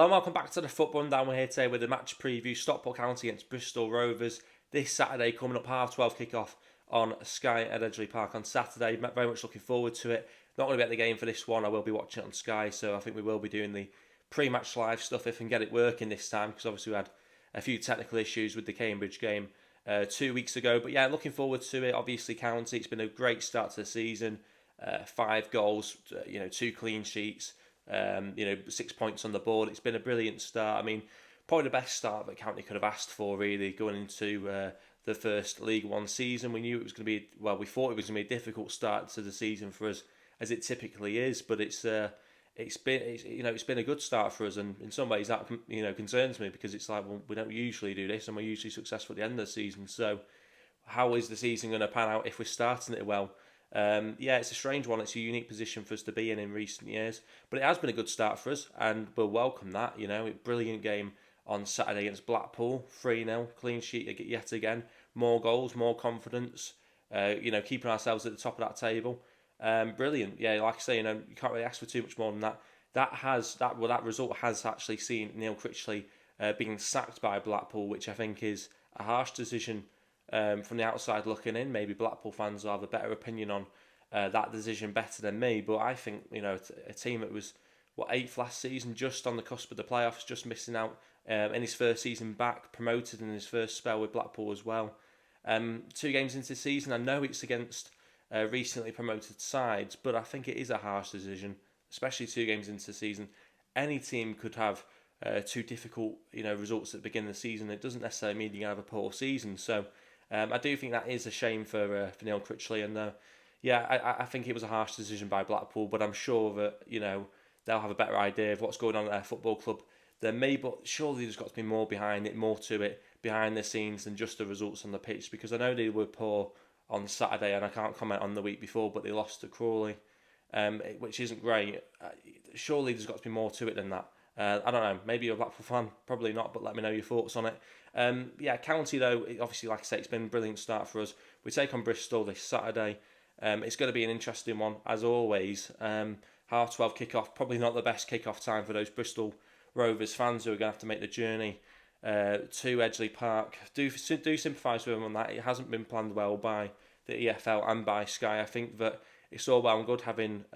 Hello and welcome back to the Football Rundown. We're here today with a match preview. Stockport County against Bristol Rovers this Saturday, coming up 12:30 kick-off on Sky at Edgeley Park on Saturday. Very much looking forward to it. Not going to be at the game for this one. I will be watching it on Sky, so I think we will be doing the pre-match live stuff if we can get it working this time, because obviously we had a few technical issues with the Cambridge game 2 weeks ago. But yeah, looking forward to it. Obviously, County, it's been a great start to the season. 5 goals, 2 clean sheets. 6 points on the board. It's been a brilliant start. I mean, probably the best start that County could have asked for, really, going into the first League One season. We knew it was going to be, we thought it was going to be a difficult start to the season for us, as it typically is. But it's been a good start for us, and in some ways that concerns me, because it's like, well, we don't usually do this, and we're usually successful at the end of the season. So, how is the season going to pan out if we're starting it well? It's a strange one. It's a unique position for us to be in recent years, but it has been a good start for us, and we'll welcome that. Brilliant game on Saturday against Blackpool, 3-0, clean sheet yet again, more goals, more confidence. Keeping ourselves at the top of that table. Brilliant. Yeah, like I say, you can't really ask for too much more than that. That result has actually seen Neil Critchley being sacked by Blackpool, which I think is a harsh decision. From the outside looking in, maybe Blackpool fans will have a better opinion on that decision better than me. But I think, a team that was 8th last season, just on the cusp of the playoffs, just missing out in his first season back, promoted in his first spell with Blackpool as well. 2 games into the season, I know it's against recently promoted sides, but I think it is a harsh decision, especially 2 games into the season. Any team could have 2 difficult, results at the beginning of the season. It doesn't necessarily mean you have a poor season. So. I do think that is a shame for Neil Critchley, and I think it was a harsh decision by Blackpool, but I'm sure that they'll have a better idea of what's going on at their football club than me. But surely there's got to be more behind it, more to it behind the scenes than just the results on the pitch, because I know they were poor on Saturday, and I can't comment on the week before, but they lost to Crawley, which isn't great. Surely there's got to be more to it than that. I don't know, maybe you're a Blackpool fan, probably not, but let me know your thoughts on it. County, though, obviously, like I say, it's been a brilliant start for us. We take on Bristol this Saturday. It's going to be an interesting one, as always. 12:30 kick-off, probably not the best kick-off time for those Bristol Rovers fans who are going to have to make the journey to Edgeley Park. Do sympathise with them on that. It hasn't been planned well by the EFL and by Sky. I think that it's all well and good having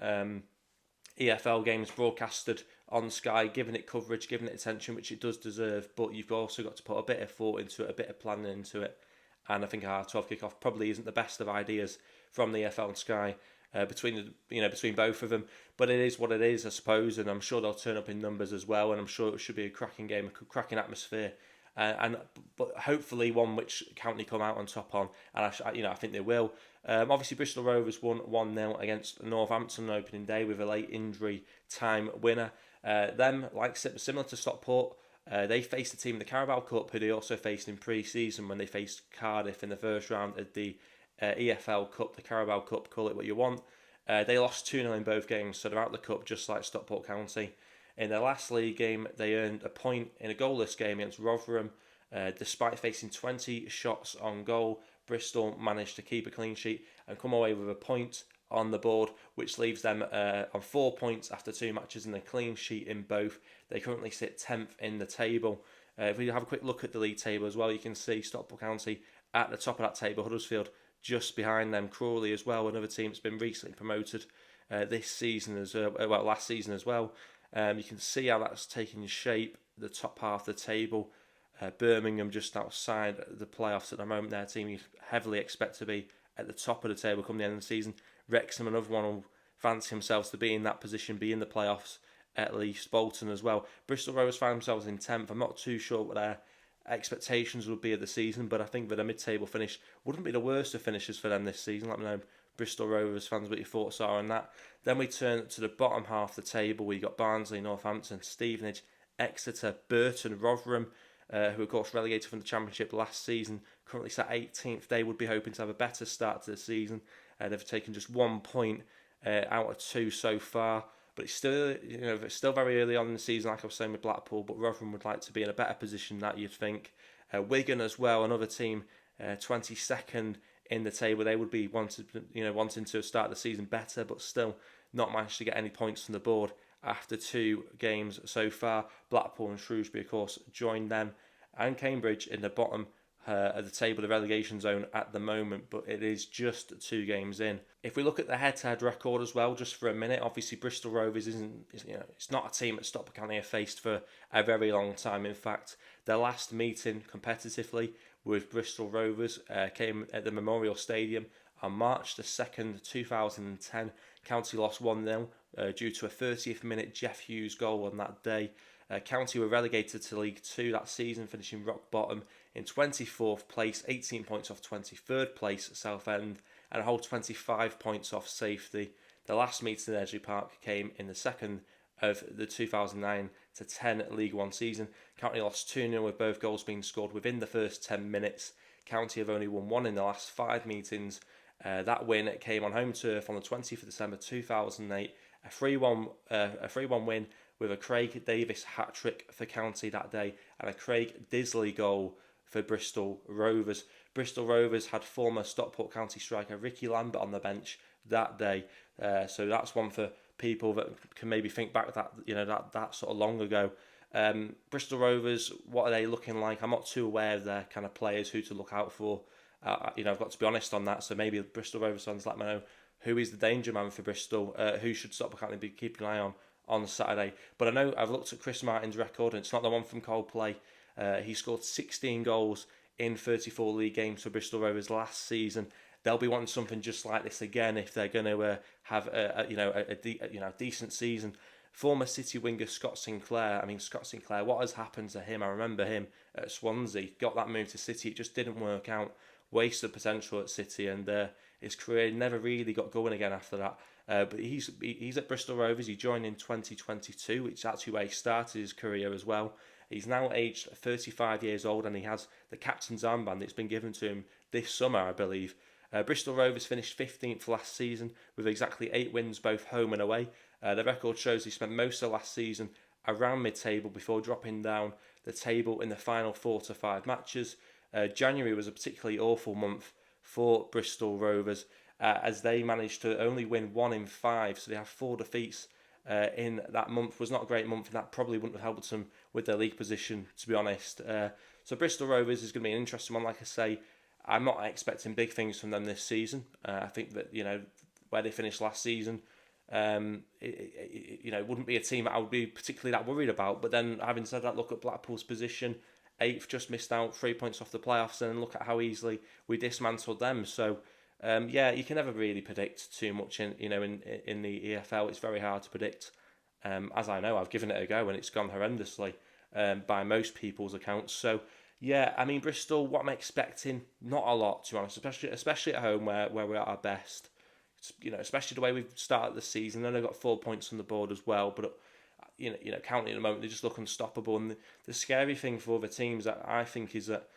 EFL games broadcasted on Sky, giving it coverage, giving it attention, which it does deserve, but you've also got to put a bit of thought into it, a bit of planning into it, and I think our 12 kick-off probably isn't the best of ideas from the EFL and Sky between both of them, but it is what it is, I suppose, and I'm sure they'll turn up in numbers as well, and I'm sure it should be a cracking game, a cracking atmosphere, but hopefully one which County come out on top on, and I think they will. Obviously, Bristol Rovers won 1-0 against Northampton on opening day with a late injury time winner. Similar to Stockport, they faced a team in the Carabao Cup who they also faced in pre-season when they faced Cardiff in the first round of the EFL Cup, the Carabao Cup, call it what you want. They lost 2-0 in both games, so they're out of the cup just like Stockport County. In their last league game, they earned a point in a goalless game against Rotherham. Despite facing 20 shots on goal, Bristol managed to keep a clean sheet and come away with a point on the board, which leaves them on 4 points after 2 matches and a clean sheet in both. They currently sit 10th in the table. If we have a quick look at the league table as well, you can see Stockport County at the top of that table, Huddersfield just behind them, Crawley as well, another team that's been recently promoted this season last season as well. You can see how that's taking shape, the top half of the table. Birmingham just outside the playoffs at the moment. Their team you heavily expect to be at the top of the table come the end of the season. Wrexham, another one, will fancy themselves to be in that position, be in the playoffs at least. Bolton as well. Bristol Rovers find themselves in 10th. I'm not too sure what their expectations would be of the season, but I think that a mid-table finish wouldn't be the worst of finishes for them this season. Let me know, Bristol Rovers fans, what your thoughts are on that. Then we turn to the bottom half of the table. We got Barnsley, Northampton, Stevenage, Exeter, Burton, Rotherham, who of course relegated from the Championship last season, currently sat 18th. They would be hoping to have a better start to the season. They've taken just 1 point out of 2 so far, but it's still very early on in the season, like I was saying with Blackpool. But Rotherham would like to be in a better position than that, you'd think. Wigan as well, another team, 22nd in the table. They would be wanting to start the season better, but still not managed to get any points from the board after 2 games so far. Blackpool and Shrewsbury, of course, joined them and Cambridge in the bottom of the table, the relegation zone at the moment, but it is just 2 games in. If we look at the head-to-head record as well, just for a minute, obviously Bristol Rovers it's not a team that Stockport County have faced for a very long time. In fact, their last meeting competitively with Bristol Rovers came at the Memorial Stadium on March the 2nd, 2010. County lost 1-0 due to a 30th minute Jeff Hughes goal on that day. County were relegated to League 2 that season, finishing rock bottom in 24th place, 18 points off 23rd place Southend, and a whole 25 points off safety. The last meeting in Edgeley Park came in the 2nd of the 2009-10 League 1 season. County lost 2-0 with both goals being scored within the first 10 minutes. County have only won 1 in the last 5 meetings. That win came on home turf on the 20th of December 2008, a 3-1 win with a Craig Davis hat-trick for County that day and a Craig Disley goal for Bristol Rovers. Bristol Rovers had former Stockport County striker Ricky Lambert on the bench that day, so that's one for people that can maybe think back that sort of long ago. Bristol Rovers, what are they looking like? I'm not too aware of their kind of players, who to look out for. I've got to be honest on that, so maybe Bristol Rovers fans let me know who is the danger man for Bristol, who should Stockport County be keeping an eye on Saturday. But I know I've looked at Chris Martin's record, and it's not the one from Coldplay. He scored 16 goals in 34 league games for Bristol Rovers last season. They'll be wanting something just like this again if they're going to have a decent season. Former City winger Scott Sinclair. What has happened to him? I remember him at Swansea. Got that move to City. It just didn't work out. Wasted potential at City, and his career never really got going again after that. But he's at Bristol Rovers. He joined in 2022, which is actually where he started his career as well. He's now aged 35 years old, and he has the captain's armband that's been given to him this summer, I believe. Bristol Rovers finished 15th last season with exactly 8 wins, both home and away. The record shows he spent most of last season around mid-table before dropping down the table in the final 4 to 5 matches. January was a particularly awful month for Bristol Rovers, as they managed to only win 1 in 5, so they have 4 defeats in that month. Was not a great month, and that probably wouldn't have helped them with their league position, to be honest. So Bristol Rovers is going to be an interesting one. Like I say, I'm not expecting big things from them this season. I think that where they finished last season, it wouldn't be a team that I would be particularly that worried about. But then, having said that, look at Blackpool's position. 8th, just missed out, 3 points off the playoffs, and look at how easily we dismantled them. So, you can never really predict too much in the EFL. It's very hard to predict. As I know, I've given it a go and it's gone horrendously by most people's accounts. So, Bristol, what I'm expecting, not a lot, to be honest, especially at home where we're at our best. Especially the way we've started the season. I know they've got 4 points on the board as well, but County at the moment, they just look unstoppable. And the scary thing for other teams, that I think, is that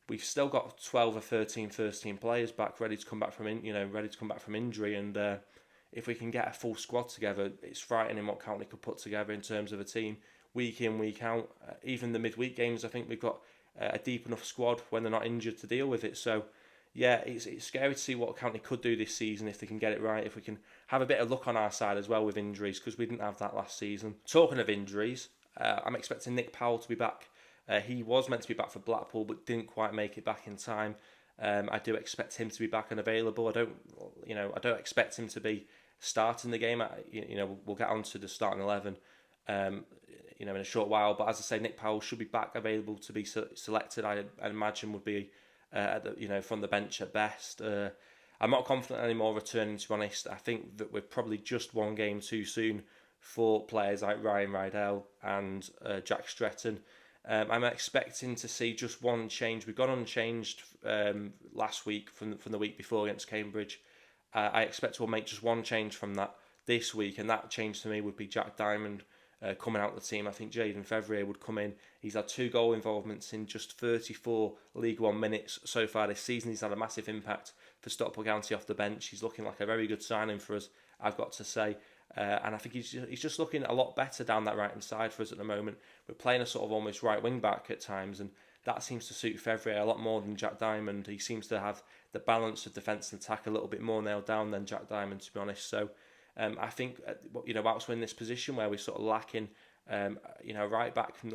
we've still got 12 or 13 first team players back, ready to come back from injury. And if we can get a full squad together, it's frightening what County could put together in terms of a team week in, week out. Even the midweek games, I think we've got a deep enough squad when they're not injured to deal with it. So yeah, it's scary to see what County could do this season if they can get it right, if we can have a bit of luck on our side as well with injuries, because we didn't have that last season. Talking of injuries, I'm expecting Nick Powell to be back. He was meant to be back for Blackpool, but didn't quite make it back in time. I do expect him to be back and available. I don't expect him to be starting the game. We'll get on to the starting 11, in a short while. But as I say, Nick Powell should be back, available to be selected. I imagine would be from the bench at best. I'm not confident anymore returning, to be honest. I think that we're probably just one game too soon for players like Ryan Rydell and Jack Stretton. I'm expecting to see just one change. We've gone unchanged last week from the week before against Cambridge. I expect we'll make just one change from that this week, and that change to me would be Jack Diamond coming out of the team. I think Jaden Fevrier would come in. He's had 2 goal involvements in just 34 League One minutes so far this season. He's had a massive impact for Stockport County off the bench. He's looking like a very good signing for us, I've got to say. And I think he's just looking a lot better down that right-hand side for us at the moment. We're playing a sort of almost right wing-back at times, and that seems to suit Fevrier a lot more than Jack Diamond. He seems to have the balance of defence and attack a little bit more nailed down than Jack Diamond, to be honest. So I think whilst we're in this position where we're sort of lacking, right back from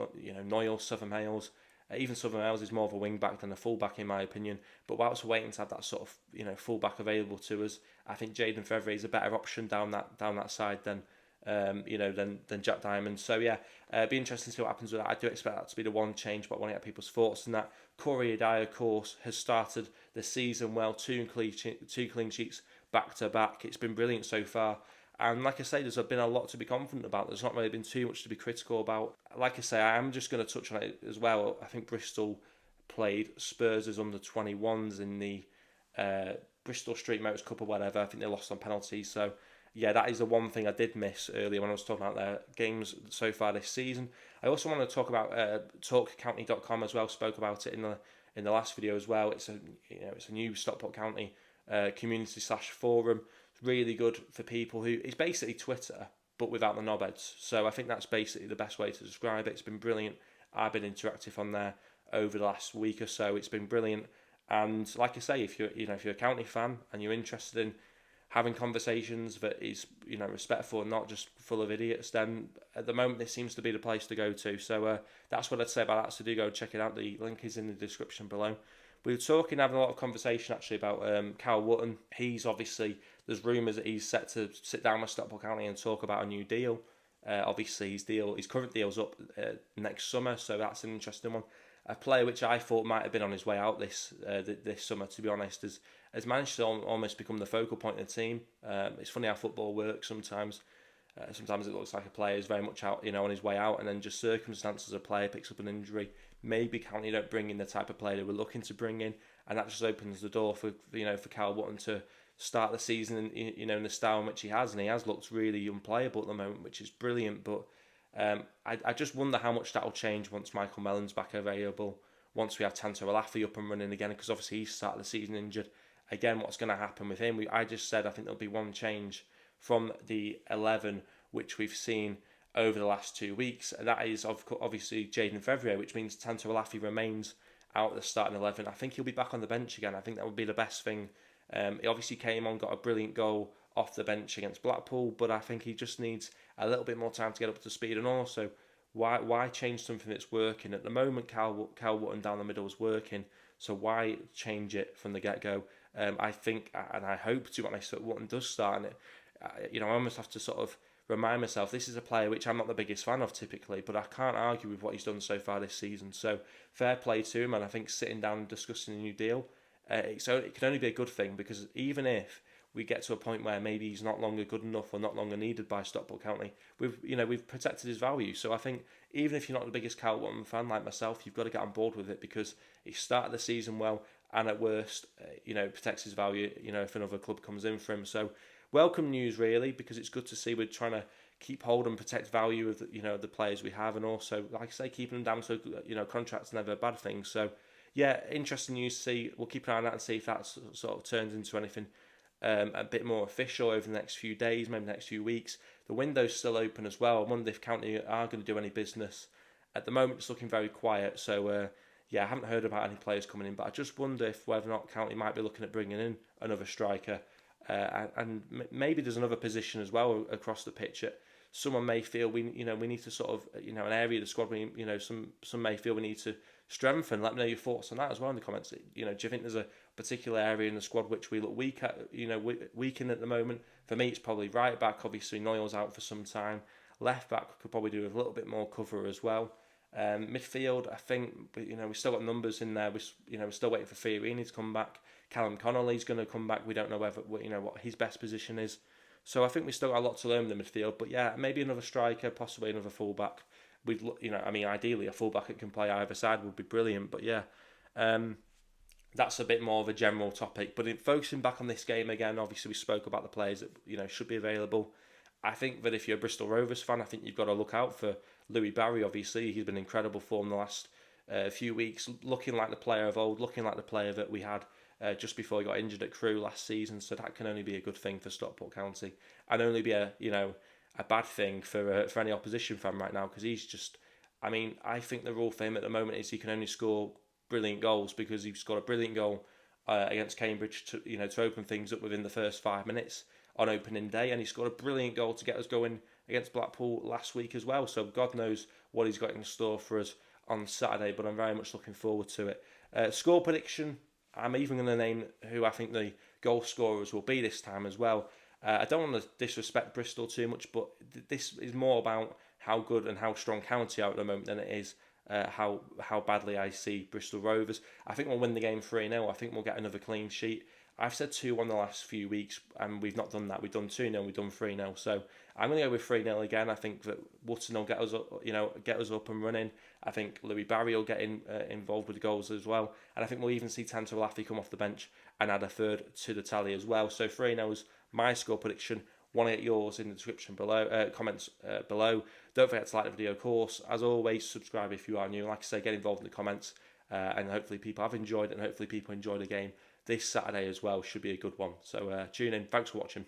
Noyle, Southern Hales. Even Southern Wales is more of a wing back than a full back in my opinion. But whilst we're waiting to have that sort of full back available to us, I think Jaden Fevre is a better option down that side than than Jack Diamond. So yeah, it'd be interesting to see what happens with that. I do expect that to be the one change, but I want to get people's thoughts on that. Corey Adai, of course, has started the season well, two clean sheets back to back. It's been brilliant so far. And like I say, there's been a lot to be confident about. There's not really been too much to be critical about. Like I say, I am just going to touch on it as well. I think Bristol played Spurs as under 21s in the Bristol Street Motors Cup or whatever. I think they lost on penalties. So yeah, that is the one thing I did miss earlier when I was talking about their games so far this season. I also want to talk about talkcounty.com as well. Spoke about it in the last video as well. It's a new Stockport County community/forum. Really good for people who, it's basically Twitter but without the knobheads. So I think that's basically the best way to describe it. It's been brilliant. I've been interactive on there over the last week or so. It's been brilliant. And like I say, if you're a county fan and you're interested in having conversations that is respectful and not just full of idiots, then at the moment this seems to be the place to go to. So that's what I'd say about that. So do go check it out. The link is in the description below. We were having a lot of conversation actually about Cal Wotton. There's rumours that he's set to sit down with Stockport County and talk about a new deal. Obviously his current deal's up next summer, so that's an interesting one. A player which I thought might have been on his way out this summer, to be honest, has managed to almost become the focal point of the team. It's funny how football works sometimes. Sometimes it looks like a player is very much out, on his way out, and then just circumstances, a player picks up an injury. Maybe County don't bring in the type of player they were looking to bring in, and that just opens the door for Cal Wotton to start the season in the style in which he has, and he has looked really unplayable at the moment, which is brilliant. But I just wonder how much that will change once Michael Mellon's back available, once we have Tanto Alafi up and running again, because obviously he started the season injured. Again, what's going to happen with him? I just said I think there'll be one change from the 11 which we've seen over the last 2 weeks, and that is obviously Jaden Fevrier, which means Tanto Alafi remains out at the starting 11. I think he'll be back on the bench again. I think that would be the best thing. He obviously came on, got a brilliant goal off the bench against Blackpool, but I think he just needs a little bit more time to get up to speed. And also, why change something that's working? At the moment, Cal Wotton down the middle is working, so why change it from the get-go? I think, and I hope, to be honest, that Wotton does start, and I almost have to sort of remind myself, this is a player which I'm not the biggest fan of typically, but I can't argue with what he's done so far this season. So fair play to him, and I think sitting down and discussing a new deal, it can only be a good thing, because even if we get to a point where maybe he's not longer good enough or not longer needed by Stockport County, we've protected his value. So I think even if you're not the biggest Cal Wotton fan like myself, you've got to get on board with it, because he started the season well, and at worst, protects his value, if another club comes in for him. So welcome news, really, because it's good to see we're trying to keep hold and protect value of the players we have, and also, like I say, keeping them down. So contracts never a bad thing. So yeah, interesting news to see. We'll keep an eye on that and see if that sort of turns into anything a bit more official over the next few days, maybe the next few weeks. The window's still open as well. I wonder if County are going to do any business. At the moment, it's looking very quiet. So I haven't heard about any players coming in, but I just wonder whether or not County might be looking at bringing in another striker. And maybe there's another position as well across the pitch. Someone may feel we need to sort of an area of the squad. Some may feel we need to strengthen. Let me know your thoughts on that as well in the comments. Do you think there's a particular area in the squad which we look weak at? Weak in at the moment. For me, it's probably right back. Obviously, Noyle's out for some time. Left back could probably do with a little bit more cover as well. Midfield, I think we still got numbers in there. We're still waiting for Fiorini to come back. Callum Connolly's going to come back. We don't know what his best position is. So I think we still got a lot to learn in the midfield. But yeah, maybe another striker, possibly another fullback. Ideally a fullback that can play either side would be brilliant. But yeah, that's a bit more of a general topic. But focusing back on this game again, obviously we spoke about the players that should be available. I think that if you're a Bristol Rovers fan, I think you've got to look out for Louis Barry. Obviously, he's been in incredible form the last few weeks, looking like the player of old, looking like the player that we had just before he got injured at Crewe last season. So that can only be a good thing for Stockport County, and only be a bad thing for any opposition fan right now, because he's just. I think the rule for him at the moment is he can only score brilliant goals, because he scored a brilliant goal against Cambridge to open things up within the first 5 minutes. on opening day, and he scored a brilliant goal to get us going against Blackpool last week as well. So God knows what he's got in store for us on Saturday, but I'm very much looking forward to it. Score prediction, I'm even going to name who I think the goal scorers will be this time as well. I don't want to disrespect Bristol too much, but this is more about how good and how strong County are at the moment than it is how badly I see Bristol Rovers. I think we'll win the game 3-0. I think we'll get another clean sheet. I've said 2-1 the last few weeks, and we've not done that. We've done 2-0, we've done 3-0. So I'm going to go with 3-0 again. I think that Wootton will get us up and running. I think Louis Barry will get involved with the goals as well. And I think we'll even see Tanto Laffy come off the bench and add a third to the tally as well. So 3-0 is my score prediction. Want to get yours in the description below, comments below. Don't forget to like the video, of course. As always, subscribe if you are new. Like I say, get involved in the comments. And hopefully people have enjoyed it, and hopefully people enjoy the game this Saturday as well. Should be a good one. So tune in. Thanks for watching.